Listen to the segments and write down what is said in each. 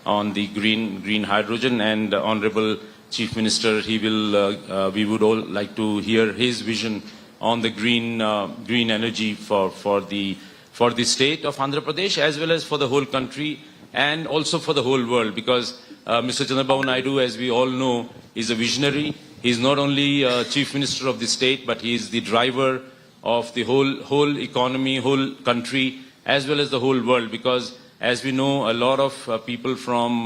on the green hydrogen, and Honorable Chief Minister, we would all like to hear his vision on the green energy for the state of Andhra Pradesh, as well as for the whole country and also for the whole world, because Mr. Chandrababu Naidu, as we all know, is a visionary. He is not only Chief Minister of the state, but he is the driver of the whole economy, whole country, as well as the whole world, because as we know, a lot of people from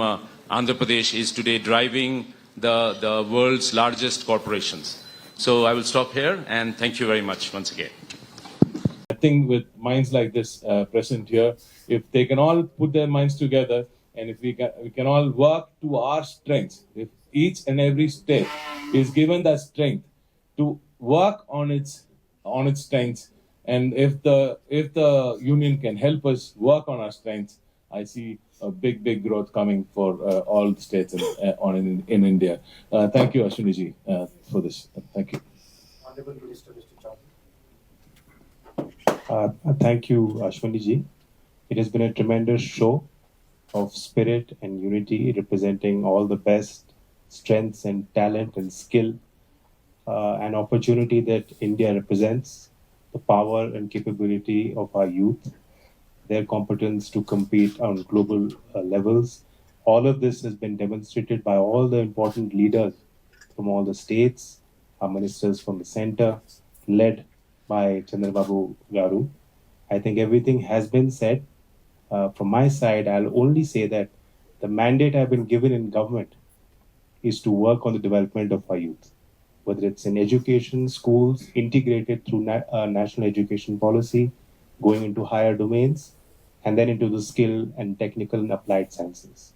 Andhra Pradesh is today driving the world's largest corporations. So I will stop here, and thank you very much once again. I think with minds like this present here, if they can all put their minds together, and if we can all work to our strengths, if each and every state is given that strength to work on its strengths, and if the union can help us work on our strengths, I see a big growth coming for all the states in India. Thank you, Ashwini-ji, for this. Thank you. Honorable Minister, Mr. Chaudhary. Thank you, Ashwini-ji. It has been a tremendous show of spirit and unity, representing all the best strengths and talent and skill, an opportunity that India represents, the power and capability of our youth, their competence to compete on global levels. All of this has been demonstrated by all the important leaders from all the states, our ministers from the center, led by chandrababu garu. I think everything has been said. From my side, I'll only say that the mandate I've been given in government is to work on the development of our youth, whether it's in education, schools, integrated through national education policy, going into higher domains, and then into the skill and technical and applied sciences.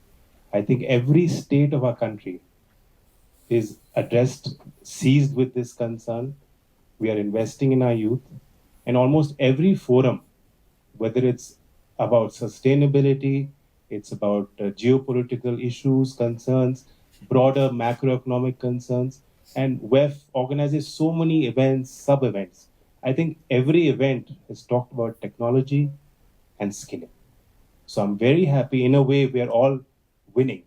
I think every state of our country is seized with this concern. We are investing in our youth, and almost every forum, whether it's about sustainability, it's about geopolitical issues, concerns, broader macroeconomic concerns, and WEF organizes so many events, sub-events. I think every event has talked about technology and skilling. So I'm very happy. In a way, we're all winning.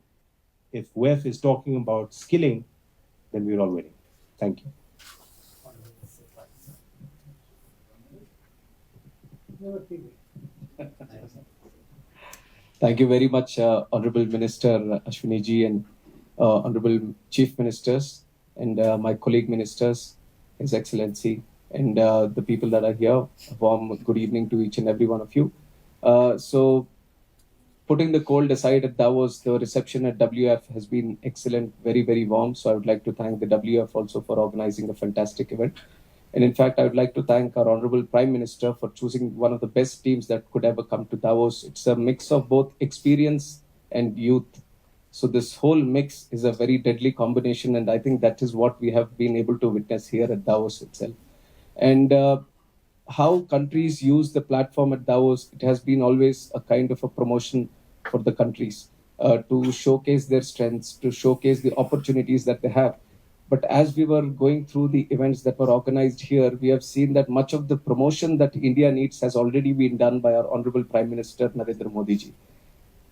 If WEF is talking about skilling, then we're all winning. Thank you. Thank you very much, Honorable Minister Ashwini-ji and Honorable Chief Ministers and my colleague ministers, His Excellency, and the people that are here. A warm good evening to each and every one of you. So, putting the cold aside at Davos, the reception at WF has been excellent, very warm. So I would like to thank the WF also for organizing a fantastic event. And in fact, I would like to thank our Honorable Prime Minister for choosing one of the best teams that could ever come to Davos. It's a mix of both experience and youth. So this whole mix is a very deadly combination, and I think that is what we have been able to witness here at Davos itself. And how countries use the platform at Davos, it has been always a kind of a promotion for the countries to showcase their strengths, to showcase the opportunities that they have. But as we were going through the events that were organized here, we have seen that much of the promotion that India needs has already been done by our Honorable Prime Minister Narendra Modi ji.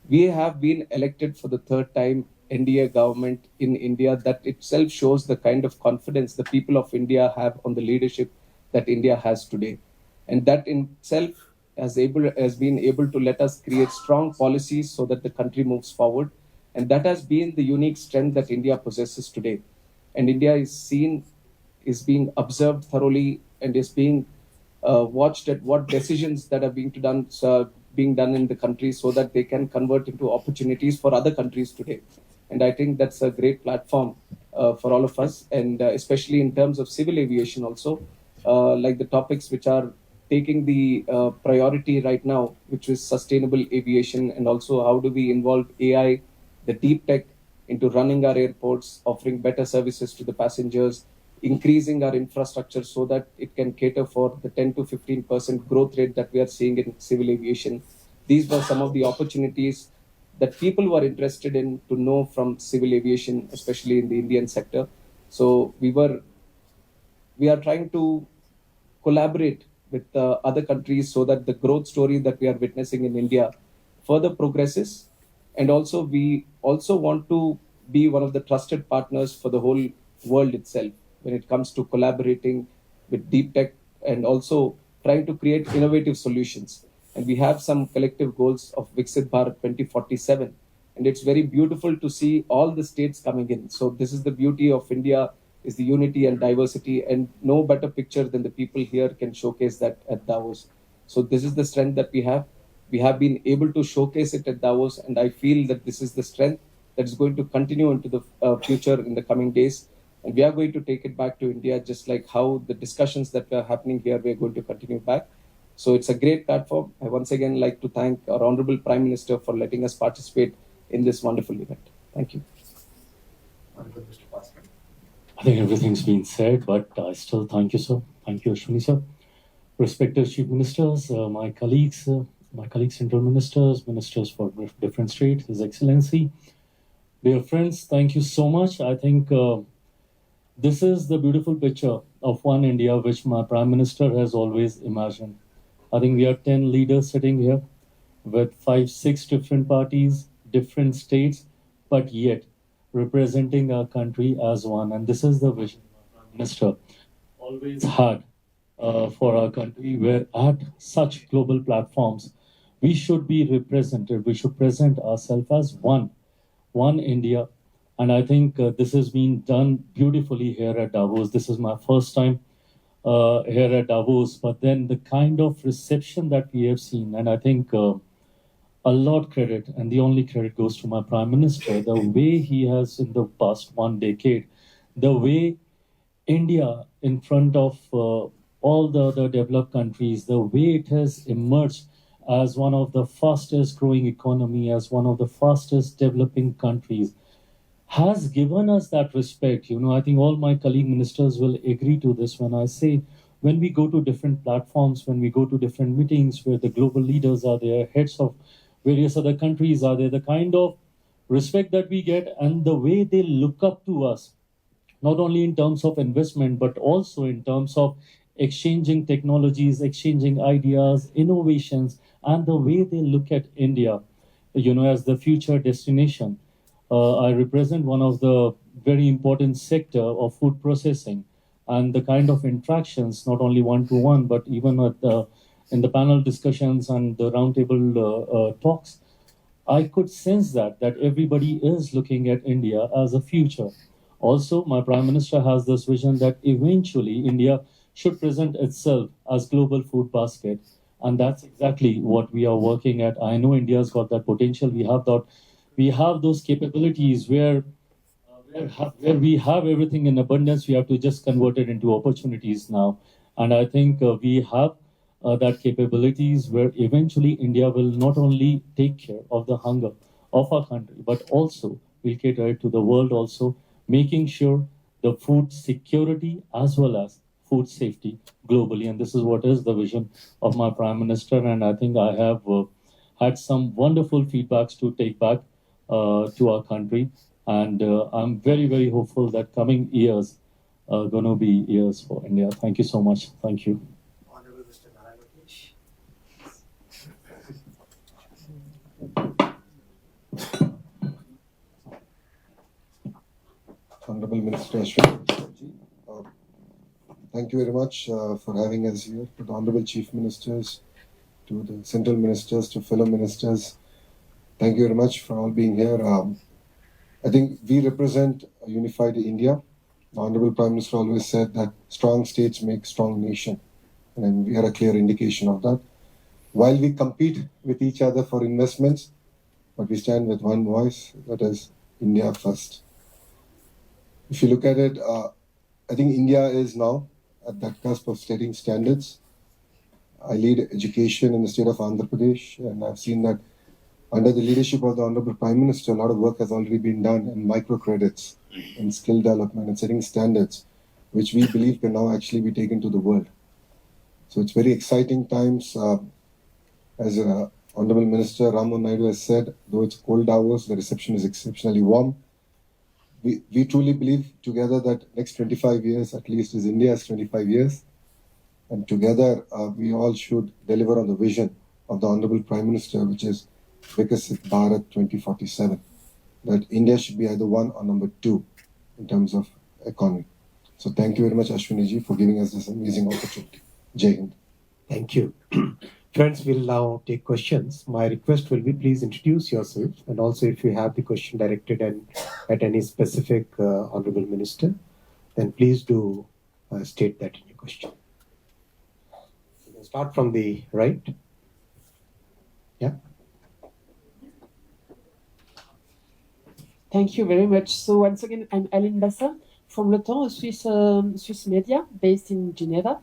We have been elected for the third time NDA government in India. That itself shows the kind of confidence the people of India have on the leadership that India has today. And that in itself has been able to let us create strong policies so that the country moves forward. And that has been the unique strength that India possesses today. And India is being observed thoroughly and is being watched at what decisions that are being done in the country so that they can convert into opportunities for other countries today. And I think that's a great platform for all of us, and especially in terms of civil aviation also, like the topics which are taking the priority right now, which is sustainable aviation, and also how do we involve AI, the deep tech, into running our airports, offering better services to the passengers, increasing our infrastructure so that it can cater for the 10 to 15% growth rate that we are seeing in civil aviation. These were some of the opportunities that people were interested in to know from civil aviation, especially in the Indian sector. So we are trying to collaborate with other countries so that the growth story that we are witnessing in India further progresses, And also, we also want to be one of the trusted partners for the whole world itself when it comes to collaborating with deep tech and also trying to create innovative solutions. And we have some collective goals of Viksit Bharat 2047. And it's very beautiful to see all the states coming in. So this is the beauty of India, is the unity and diversity, and no better picture than the people here can showcase that at Davos. So this is the strength that we have. We have been able to showcase it at Davos, and I feel that this is the strength that is going to continue into the future in the coming days. And we are going to take it back to India, just like how the discussions that are happening here, we are going to continue back. So it's a great platform. I once again like to thank our Honorable Prime Minister for letting us participate in this wonderful event. Thank you. Honorable Mr. Bhaskar. I think everything's been said, but I still thank you, sir. Thank you, Ashwini, sir. Respected chief ministers, my colleagues, central ministers, ministers for different states, His Excellency, dear friends, thank you so much. I think this is the beautiful picture of one India which my Prime Minister has always imagined. I think we are 10 leaders sitting here with 5, 6 different parties, different states, but yet representing our country as one. And this is the vision my Prime Minister always had for our country, where at such global platforms, we should be represented. We should present ourselves as one India. And I think this has been done beautifully here at Davos. This is my first time here at Davos, but then the kind of reception that we have seen, and I think a lot credit, and the only credit goes to my Prime Minister, the way he has in the past 1 decade, the way India in front of all the other developed countries, the way it has emerged as one of the fastest growing economy, as one of the fastest developing countries, has given us that respect. You know, I think all my colleague ministers will agree to this when I say, when we go to different platforms, when we go to different meetings where the global leaders are there, heads of various other countries are there, the kind of respect that we get and the way they look up to us, not only in terms of investment, but also in terms of exchanging technologies, exchanging ideas, innovations, and the way they look at India, you know, as the future destination. I represent one of the very important sector of food processing, and the kind of interactions, not only one-to-one, but even at in the panel discussions and the roundtable talks, I could sense that everybody is looking at India as a future. Also, my Prime Minister has this vision that eventually India should present itself as global food basket. And that's exactly what we are working at. I know India's got that potential. We have those capabilities where we have everything in abundance. We have to just convert it into opportunities now. And I think we have that capabilities where eventually India will not only take care of the hunger of our country, but also will cater it to the world also, making sure the food security as well as food safety globally. And this is what is the vision of my Prime Minister. And I think I have had some wonderful feedbacks to take back to our country. And I'm very, very hopeful that coming years are going to be years for India. Thank you so much. Thank you. Honorable Mr. Amaravati. Honorable Minister Ashwini, thank you very much for having us here. To the Honorable Chief Ministers, to the Central Ministers, to fellow ministers, thank you very much for all being here. I think we represent a unified India. The Honorable Prime Minister always said that strong states make strong nation, and we are a clear indication of that. While we compete with each other for investments, but we stand with one voice, that is India first. If you look at it, I think India is now at that cusp of setting standards. I lead education in the state of Andhra Pradesh, and I've seen that under the leadership of the Honorable Prime Minister, a lot of work has already been done in microcredits, in skill development, and setting standards, which we believe can now actually be taken to the world. So it's very exciting times. As Honorable Minister Ramu Naidu has said, though it's cold Davos, the reception is exceptionally warm. We truly believe together that next 25 years at least is India's 25 years. And together we all should deliver on the vision of the Honorable Prime Minister, which is Vikasit Bharat 2047, that India should be either one or number two in terms of economy. So thank you very much, Ashwini for giving us this amazing opportunity. Jai Hind. Thank you. Friends, we'll now take questions. My request will be please introduce yourself, and also if you have the question directed at any specific Honorable Minister, then please do state that in your question. You can start from the right. Yeah. Thank you very much. So once again, I'm Aline Bassa from Le Temps, a Swiss media based in Geneva.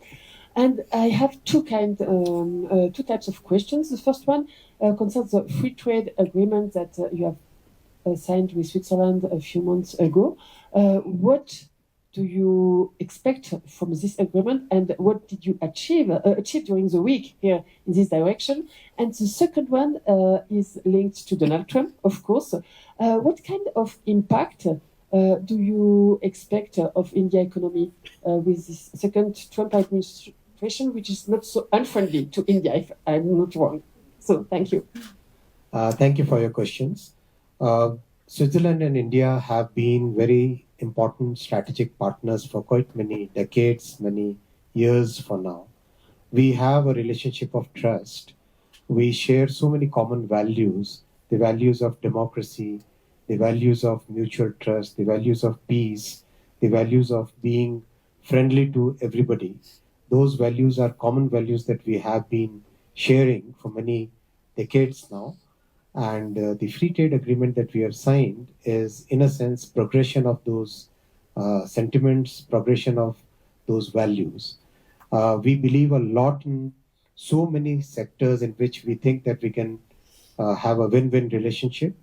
And I have two types of questions. The first one concerns the free trade agreement that you have signed with Switzerland a few months ago. What do you expect from this agreement, and what did you achieve during the week here in this direction? And the second one is linked to Donald Trump, of course. What kind of impact do you expect of India economy with this second Trump administration, which is not so unfriendly to India, if I'm not wrong? So thank you. Thank you for your questions. Switzerland and India have been very important strategic partners for quite many decades, many years for now. We have a relationship of trust. We share so many common values, the values of democracy, the values of mutual trust, the values of peace, the values of being friendly to everybody. Those values are common values that we have been sharing for many decades now. And the free trade agreement that we have signed is, in a sense, progression of those sentiments, progression of those values. We believe a lot in so many sectors in which we think that we can have a win-win relationship,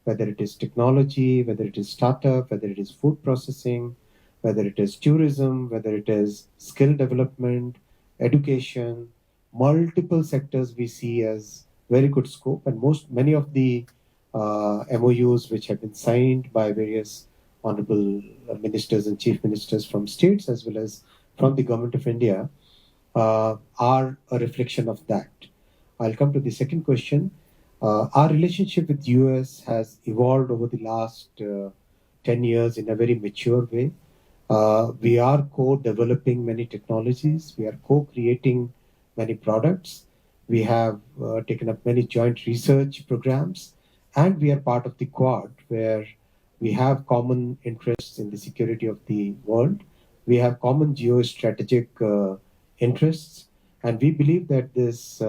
whether it is technology, whether it is startup, whether it is food processing, whether it is tourism, whether it is skill development, education, multiple sectors we see as very good scope, and many of the MOUs which have been signed by various honorable ministers and chief ministers from states as well as from the government of India are a reflection of that. I'll come to the second question. Our relationship with US has evolved over the last 10 years in a very mature way. We are co-developing many technologies. We are co-creating many products. We have taken up many joint research programs, and we are part of the Quad, where we have common interests in the security of the world. We have common geostrategic interests, and we believe that this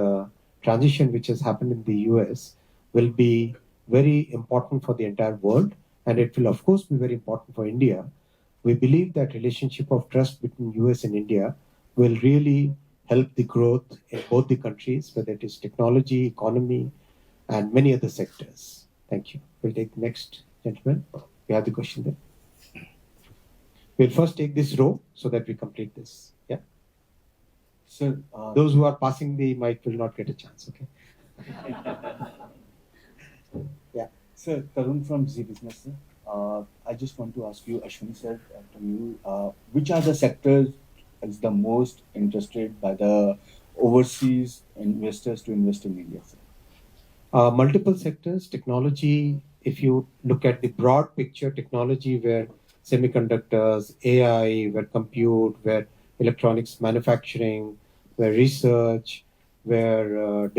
transition which has happened in the US will be very important for the entire world, and it will of course be very important for India. We believe that relationship of trust between US and India will really help the growth in both the countries, whether it is technology, economy, and many other sectors. Thank you. We'll take the next gentleman. We have the question there. We'll first take this row so that we complete this. Yeah. Sir, those who are passing the mic will not get a chance. Okay. Yeah. Sir, Tarun from Z Business. I just want to ask you, Ashwini sir, to you, which are the sectors is the most interested by the overseas investors to invest in India, sir? Multiple sectors, technology. If you look at the broad picture, technology where semiconductors, AI, where compute, where electronics manufacturing, where research, where design.